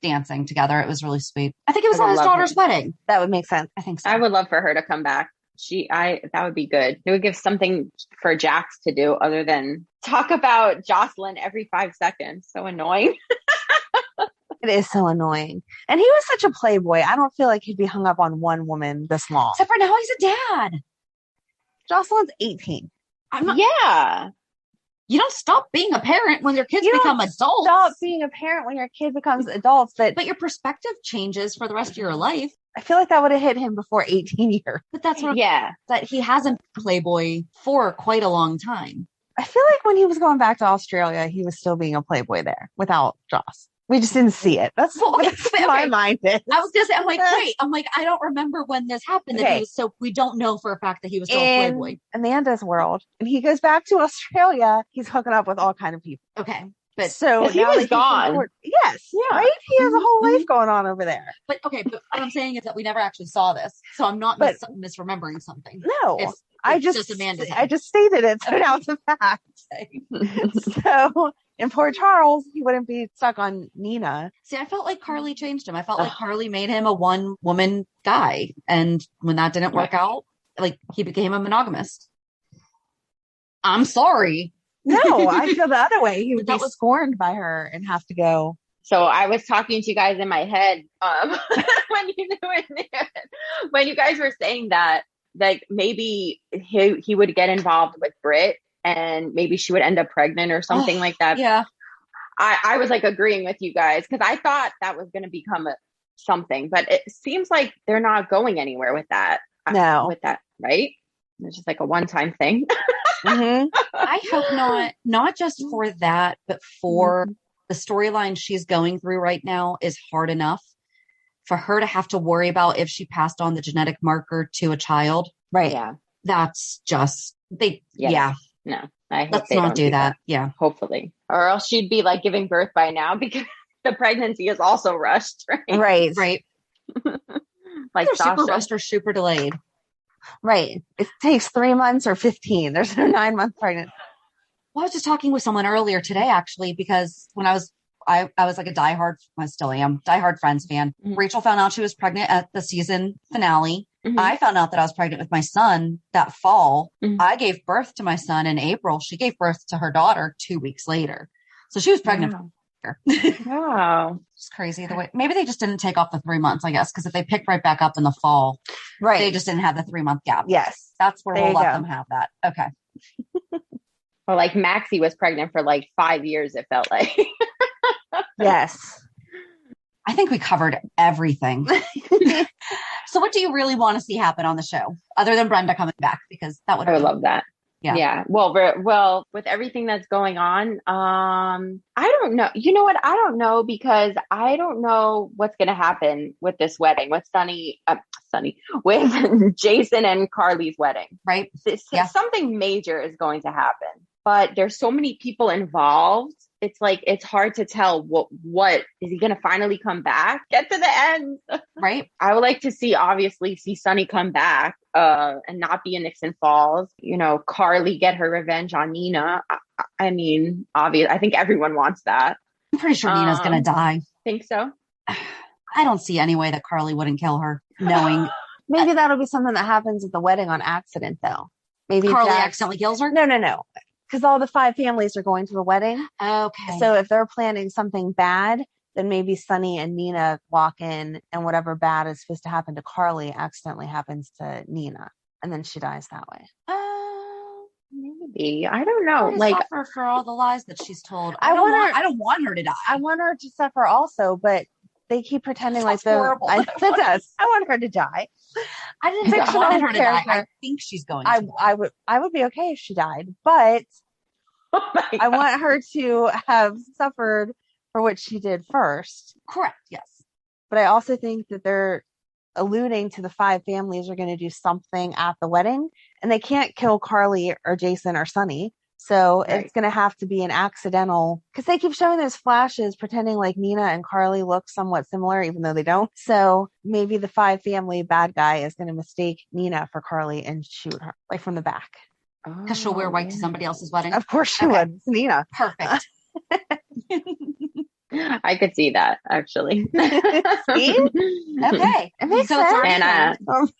dancing together. It was really sweet. I think it was on his daughter's wedding. That would make sense. I think so. I would love for her to come back. That would be good. It would give something for Jax to do other than talk about Jocelyn every 5 seconds. So annoying. It is so annoying. And he was such a playboy. I don't feel like he'd be hung up on one woman this long. Except for now he's a dad. Jocelyn's 18. Yeah. You don't stop being a parent when your kids become adults. Stop being a parent when your kid becomes adults. But your perspective changes for the rest of your life. I feel like that would have hit him before 18 years. But that's what that he hasn't been Playboy for quite a long time. I feel like when he was going back to Australia, he was still being a Playboy there without Joss. We just didn't see it. That's what my mind is. I was gonna say, I'm like, I don't remember when this happened. That he was we don't know for a fact that he was still a Playboy. Amanda's world, and he goes back to Australia. He's hooking up with all kind of people. Okay, but so he was gone. Yes, yeah, right. He has a whole life going on over there. But what I'm saying is that we never actually saw this, so I'm not misremembering something. No, I just stated it, so now it's a fact. So in Port Charles, he wouldn't be stuck on Nina. See, I felt like Carly changed him. I felt like Carly made him a one-woman guy, and when that didn't work out, like he became a monogamist. I'm sorry. No, I feel the other way. He would be scorned by her and have to go. So I was talking to you guys in my head when you guys were saying that, like maybe he would get involved with Britt and maybe she would end up pregnant or something like that. Yeah. I was like agreeing with you guys because I thought that was going to become something, but it seems like they're not going anywhere with that. No. With that, right? It's just like a one-time thing. Mm-hmm. I hope not just for that, but for the storyline she's going through right now is hard enough for her to have to worry about if she passed on the genetic marker to a child. Right. Yeah. That's just, No, I hope let's not do that. Yeah. Hopefully. Or else she'd be like giving birth by now because the pregnancy is also rushed. Right. Right. Like super rushed or super delayed. Right. It takes 3 months or 15. There's no 9 month pregnant. Well, I was just talking with someone earlier today, actually, because when I was like I still am, diehard Friends fan. Mm-hmm. Rachel found out she was pregnant at the season finale. Mm-hmm. I found out that I was pregnant with my son that fall. Mm-hmm. I gave birth to my son in April. She gave birth to her daughter 2 weeks later. So she was pregnant. Wow. It's crazy the way, maybe they just didn't take off the 3 months, I guess, because if they picked right back up in the fall, right, they just didn't have the 3 month gap. Yes. That's where we'll let them have that. Okay. Well, like Maxie was pregnant for like 5 years, it felt like. Yes. I think we covered everything. So what do you really want to see happen on the show other than Brenda coming back? Because I would love that. Yeah. Well, with everything that's going on, I don't know. You know what? I don't know because I don't know what's going to happen with this wedding with with Jason and Carly's wedding. Right. Something major is going to happen, but there's so many people involved. It's like, it's hard to tell what is he going to finally come back? Get to the end. Right. I would like to see Sonny come back and not be in Nixon Falls. You know, Carly get her revenge on Nina. I mean, obvious. I think everyone wants that. I'm pretty sure Nina's going to die. Think so? I don't see any way that Carly wouldn't kill her, knowing. Maybe that'll be something that happens at the wedding on accident, though. Maybe Carly accidentally kills her? No. Because all the 5 families are going to the wedding. Okay. So if they're planning something bad, then maybe Sonny and Nina walk in and whatever bad is supposed to happen to Carly accidentally happens to Nina. And then she dies that way. Maybe. I don't know. Like suffer for all the lies that she's told. I don't want her to die. I want her to suffer also, but they keep pretending like they're horrible. It does. I want her to die. I didn't want her to die. I think she's going to. I would be okay if she died, but I want her to have suffered for what she did first. Correct. Yes. But I also think that they're alluding to the 5 families are going to do something at the wedding, and they can't kill Carly or Jason or Sonny. So it's going to have to be an accidental, because they keep showing those flashes pretending like Nina and Carly look somewhat similar, even though they don't. So maybe the 5 family bad guy is going to mistake Nina for Carly and shoot her, like from the back. Because she'll wear white to somebody else's wedding. Of course she would. It's Nina. Perfect. I could see that, actually. See? Okay. It makes So it's sense.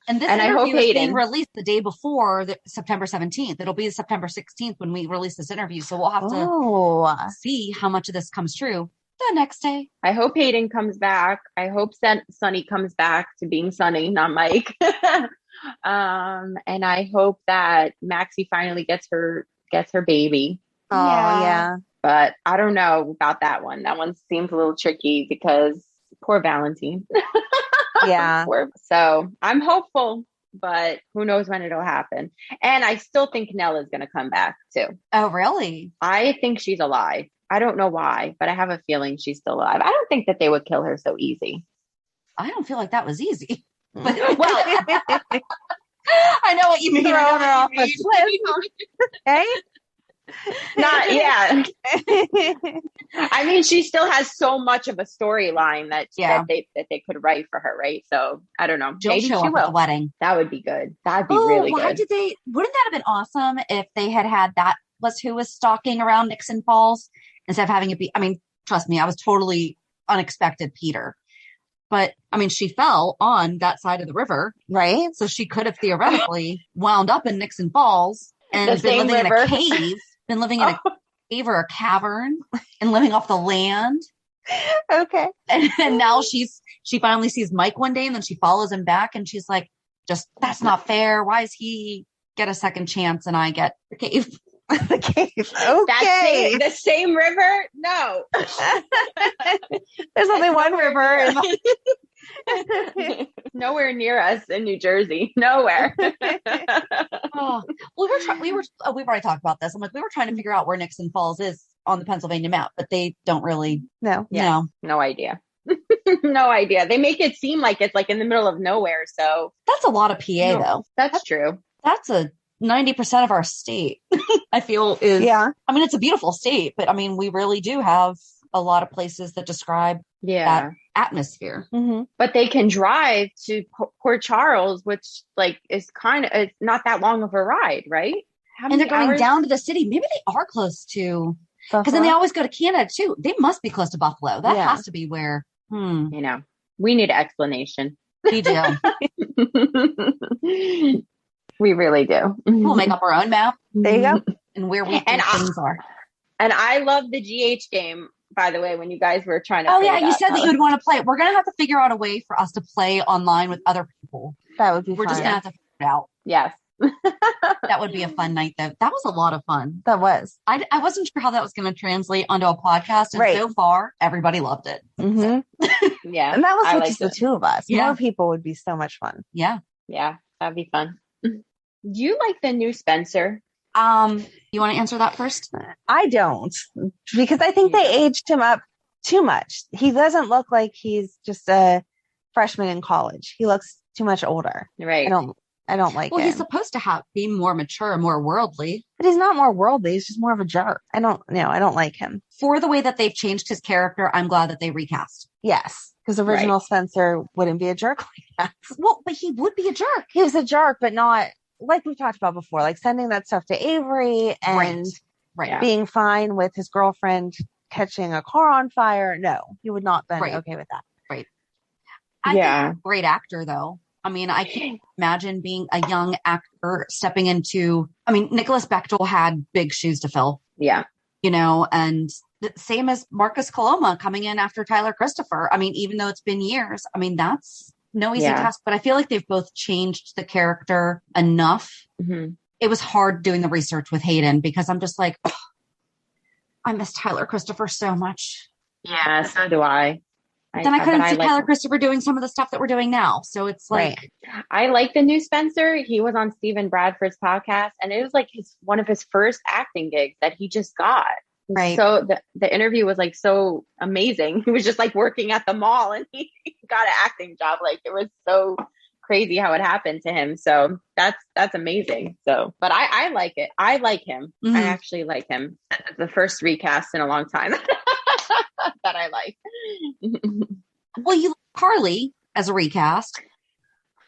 and this and I hope interview is being Hayden released the day before September 17th. It'll be September 16th when we release this interview. So we'll have to see how much of this comes true the next day. I hope Hayden comes back. I hope Sonny comes back to being Sonny, not Mike. And I hope that Maxie finally gets her baby. Oh, yeah. But I don't know about that one. That one seems a little tricky because poor Valentine. Yeah. So I'm hopeful, but who knows when it'll happen. And I still think Nella's going to come back too. Oh, really? I think she's alive. I don't know why, but I have a feeling she's still alive. I don't think that they would kill her so easy. I don't feel like that was easy. Well, I know what you mean. Throwing her off a cliff. Hey? not, yeah. I mean, she still has so much of a storyline that they could write for her, right? So I don't know. She'll Maybe show she up will. at the wedding. That would be good. That'd be really why good. wouldn't that have been awesome if they had that was who was stalking around Nixon Falls instead of having it be, I mean, trust me, I was totally unexpected Peter. But I mean, she fell on that side of the river, right? So she could have theoretically wound up in Nixon Falls and been living in a cave, or a cavern and living off the land. Okay. And now she finally sees Mike one day and then she follows him back and she's like, that's not fair. Why does he get a second chance and I get the cave? The cave. Okay. The same river? No. There's only one river. Nowhere near us in New Jersey. Nowhere. We've already talked about this. I'm like, we were trying to figure out where Nixon Falls is on the Pennsylvania map, but they don't really. No. Yeah. No idea. No idea. They make it seem like it's like in the middle of nowhere. So that's a lot of PA though. That's true. That's a 90% of our state, I feel is, I mean, it's a beautiful state, but I mean, we really do have a lot of places that describe that atmosphere. Mm-hmm. But they can drive to Port Charles, which like is it's not that long of a ride, right? And they're going down to the city. Maybe they are close to, because then they always go to Canada too. They must be close to Buffalo. That has to be where, you know, we need an explanation. We do. We really do. We'll make up our own map. There you go. And where we think things are. And I love the GH game, by the way, when you guys were trying to play you said that you would want to play it. We're going to have to figure out a way for us to play online with other people. That would be fun. We're just going to have to figure it out. Yes. That would be a fun night, though. That was a lot of fun. That was. I wasn't sure how that was going to translate onto a podcast. And so far, everybody loved it. Mm-hmm. Yeah. And that was just the two of us. Yeah. More people would be so much fun. Yeah. Yeah. That'd be fun. Do you like the new Spencer? You want to answer that first? I don't, because I think they aged him up too much. He doesn't look like he's just a freshman in college. He looks too much older. Right. I don't like him. He's supposed to be more mature, more worldly. But he's not more worldly. He's just more of a jerk. I don't like him. For the way that they've changed his character, I'm glad that they recast. Yes. Because original Spencer wouldn't be a jerk like that. Well, but he would be a jerk. He was a jerk, but not like we've talked about before, like sending that stuff to Avery and being fine with his girlfriend catching a car on fire. No, he would not been okay with that. Right. I think he's a great actor, though. I mean, I can't imagine being a young actor stepping into, I mean, Nicholas Bechtel had big shoes to fill. Yeah. You know, and same as Marcus Coloma coming in after Tyler Christopher. I mean, even though it's been years, I mean, that's no easy task, but I feel like they've both changed the character enough. Mm-hmm. It was hard doing the research with Hayden because I'm just like, I miss Tyler Christopher so much. Yeah, so do I. Then I couldn't see Tyler Christopher doing some of the stuff that we're doing now. So it's like, I like the new Spencer. He was on Stephen Bradford's podcast and it was like one of his first acting gigs that he just got. Right. So the interview was like so amazing. He was just like working at the mall and he got an acting job. Like it was so crazy how it happened to him. So that's amazing. So, but I like it. I like him. Mhm. I actually like him. The first recast in a long time that I like. Well, you like Carly as a recast.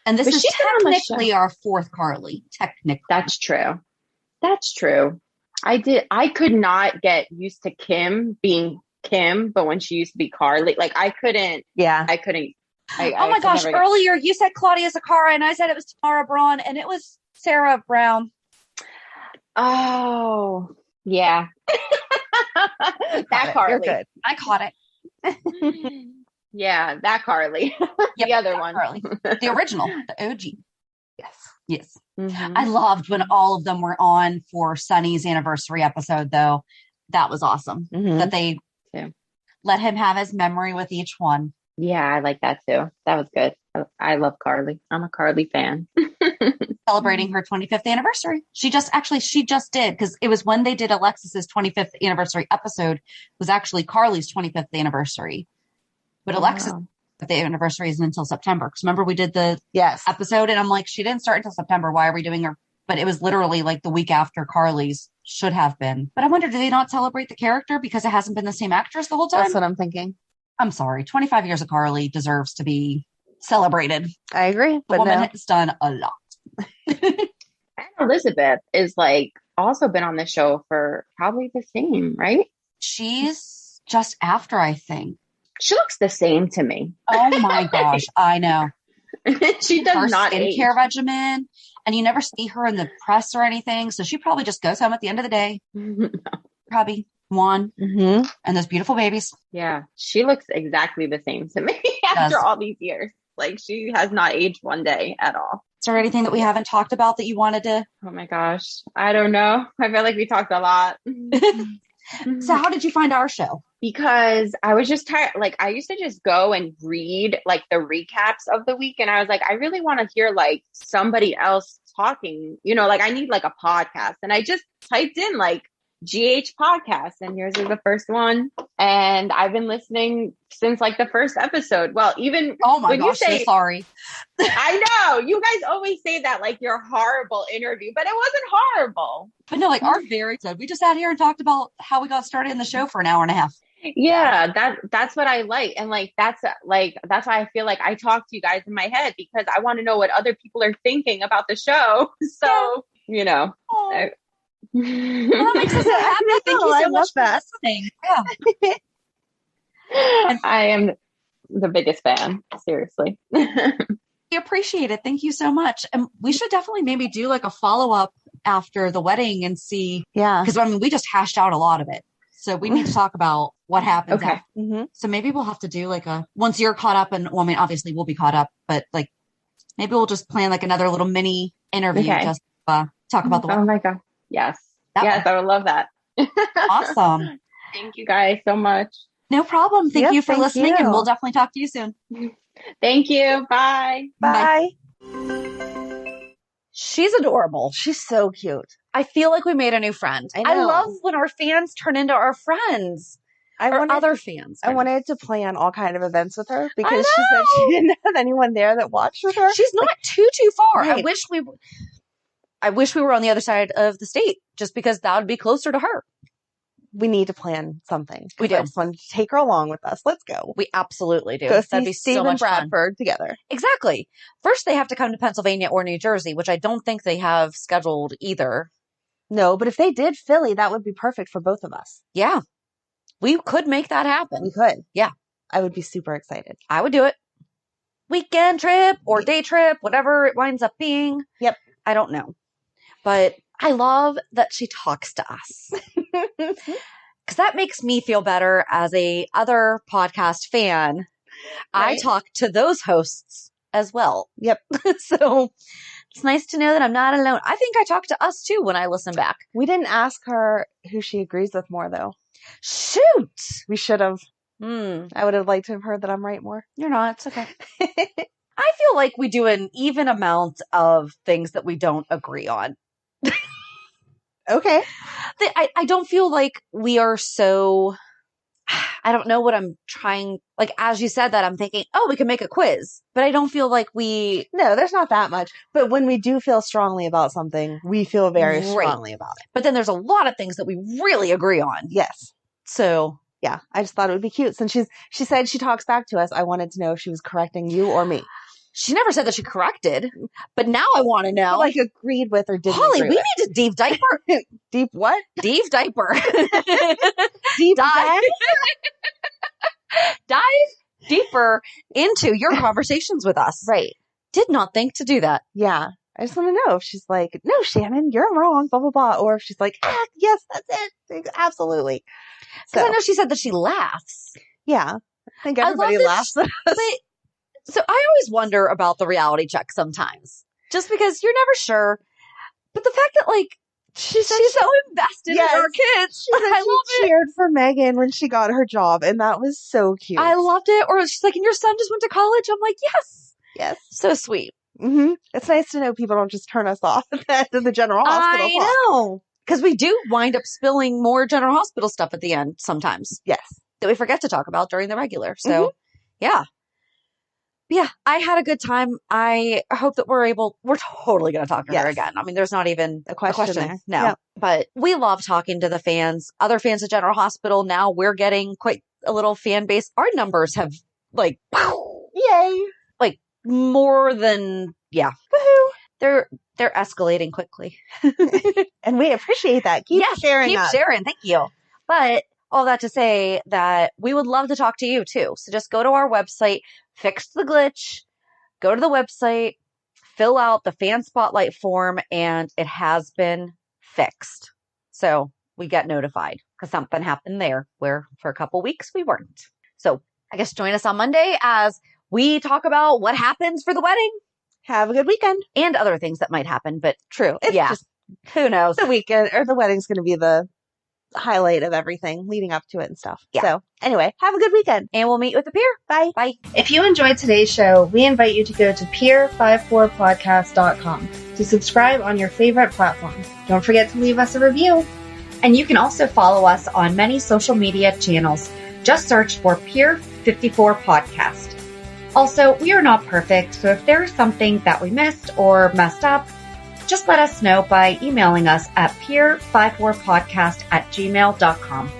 And this But is she's been on the technically our fourth Carly. Technically. That's true. That's true. I could not get used to Kim being Kim, but when she used to be Carly, like I couldn't. Yeah. I couldn't. Oh my gosh, earlier you said Claudia Zakara and I said it was Tamara Braun and it was Sarah Brown. Oh, yeah. That Carly. You're good. I caught it. Yeah, that Carly. Yep, The other that one. Carly. The original, the OG. Yes. Yes. Mhm. I loved when all of them were on for Sonny's anniversary episode, though. That was awesome. Mhm. That they let him have his memory with each one. Yeah, I like that too. That was good. I love Carly. I'm a Carly fan. Celebrating her 25th anniversary. She just did, because it was when they did Alexis's 25th anniversary episode, was actually Carly's 25th anniversary. But Alexis' the anniversary isn't until September. Because remember we did the Yes. episode and I'm like, she didn't start until September. Why are we doing her? But it was literally like the week after Carly's should have been. But I wonder, do they not celebrate the character because it hasn't been the same actress the whole time? That's what I'm thinking. I'm sorry. 25 years of Carly deserves to be celebrated. I agree. The But woman no. has done a lot. And Elizabeth is like also been on the show for probably the same, right? She's just after, I think. She looks the same to me. Oh my gosh. I know. She does Her not age. skincare regimen, and you never see her in the press or anything. So she probably just goes home at the end of the day. Probably one. Mm-hmm. And those beautiful babies. Yeah, she looks exactly the same to me after all these years. Like she has not aged one day at all. Is there anything that we haven't talked about that you wanted to? Oh my gosh. I don't know. I feel like we talked a lot. So how did you find our show? Because I was just tired. Like I used to just go and read like the recaps of the week. And I was like, I really want to hear like somebody else talking, you know, like I need like a podcast. And I just typed in like GH podcast and yours is the first one. And I've been listening since like the first episode. Well, even Oh my when gosh, you say, so sorry. I know you guys always say that like you're a horrible interview, but it wasn't horrible. But no, like our very good. We just sat here and talked about how we got started in the show for an hour and a half. Yeah, that's what I like. And like that's why I feel like I talk to you guys in my head because I want to know what other people are thinking about the show. So, you know. Oh. Well, that makes us so happy. Thank you I so love much for that. listening. Yeah. I am the biggest fan, seriously. We appreciate it. Thank you so much. And we should definitely maybe do like a follow-up after the wedding and see, Yeah. because I mean, we just hashed out a lot of it. So we need to talk about what happens. Okay. after. Mm-hmm. So maybe we'll have to do like once you're caught up, and well, I mean, obviously we'll be caught up, but like maybe we'll just plan like another little mini interview, Okay. just talk about the Oh wedding. my God. Yes. That Yes, I would love that. Awesome. Thank you guys so much. No problem. Thank Yep, you for thank listening, you. and we'll definitely talk to you soon. Thank you. Bye. Bye. She's adorable. She's so cute. I feel like we made a new friend. I I know. love when our fans turn into our friends. Or other fans. I wanted to plan all kind of events with her because I she said know. she didn't have anyone there that watched with her. She's not too far. Right. I wish we were on the other side of the state, just because that would be closer to her. We need to plan something. We do. I just wanted to take her along with us. Let's go. We absolutely do. Go That'd see be Steve so and much fun. Bradford together. Exactly. First, they have to come to Pennsylvania or New Jersey, which I don't think they have scheduled either. No, but if they did Philly, that would be perfect for both of us. Yeah. We could make that happen. We could. Yeah. I would be super excited. I would do it. Weekend trip or day trip, whatever it winds up being. Yep. I don't know. But I love that she talks to us. Because that makes me feel better as a other podcast fan. I Right. talk to those hosts as well. Yep. So it's nice to know that I'm not alone. I think I talk to us too when I listen back. We didn't ask her who she agrees with more, though. Shoot. We should have. Hmm. I would have liked to have heard that I'm right more. You're not. It's okay. I feel like we do an even amount of things that we don't agree on. Okay. I don't feel like we are so, I don't know what I'm trying, like, as you said that, I'm thinking, oh, we can make a quiz, but I don't feel like No, there's not that much. But when we do feel strongly about something, we feel very strongly about it. But then there's a lot of things that we really agree on. Yes. So yeah, I just thought it would be cute. Since she said she talks back to us, I wanted to know if she was correcting you or me. She never said that she corrected, but now I want to know. Like agreed with or didn't Holly, agree we with. need to deep diaper. Deep what? Deep diaper. Deep dive. Dive deeper into your conversations with us. Right. Did not think to do that. Yeah. I just want to know if she's like, no, Shannon, you're wrong, blah, blah, blah. Or if she's like, yes, that's it. Absolutely. Because I know she said that she laughs. Yeah. I think everybody laughs at us. So I always wonder about the reality check sometimes. Just because you're never sure. But the fact that, like, she's so invested in our kids. She cheered for Megan when she got her job, and that was so cute. I loved it. Or she's like, and your son just went to college? I'm like, yes. Yes. So sweet. Mm-hmm. It's nice to know people don't just turn us off at the general hospital. I know. Because we do wind up spilling more general hospital stuff at the end sometimes. Yes. That we forget to talk about during the regular. So, yeah. Yeah, I had a good time. I hope that we're totally going to talk to her again. I mean, there's not even a question there. No. Yep. But we love talking to the fans, other fans of General Hospital. Now we're getting quite a little fan base. Our numbers have yay. Like more than, Woohoo. They're escalating quickly. And we appreciate that. Keep sharing. Keep sharing. Thank you. But all that to say that we would love to talk to you too. So just go to our website, fix the glitch, go to the website, fill out the fan spotlight form, and it has been fixed. So we get notified because something happened there where for a couple weeks we weren't. So I guess join us on Monday as we talk about what happens for the wedding. Have a good weekend. And other things that might happen, but true. It's just, who knows? The weekend or the wedding's going to be the highlight of everything leading up to it and stuff. Yeah. So anyway, have a good weekend. And we'll meet with the peer. Bye. Bye. If you enjoyed today's show, we invite you to go to peer54podcast.com to subscribe on your favorite platform. Don't forget to leave us a review. And you can also follow us on many social media channels. Just search for Peer 54 Podcast. Also, we are not perfect, so if there is something that we missed or messed up, just let us know by emailing us at peer54podcast@gmail.com.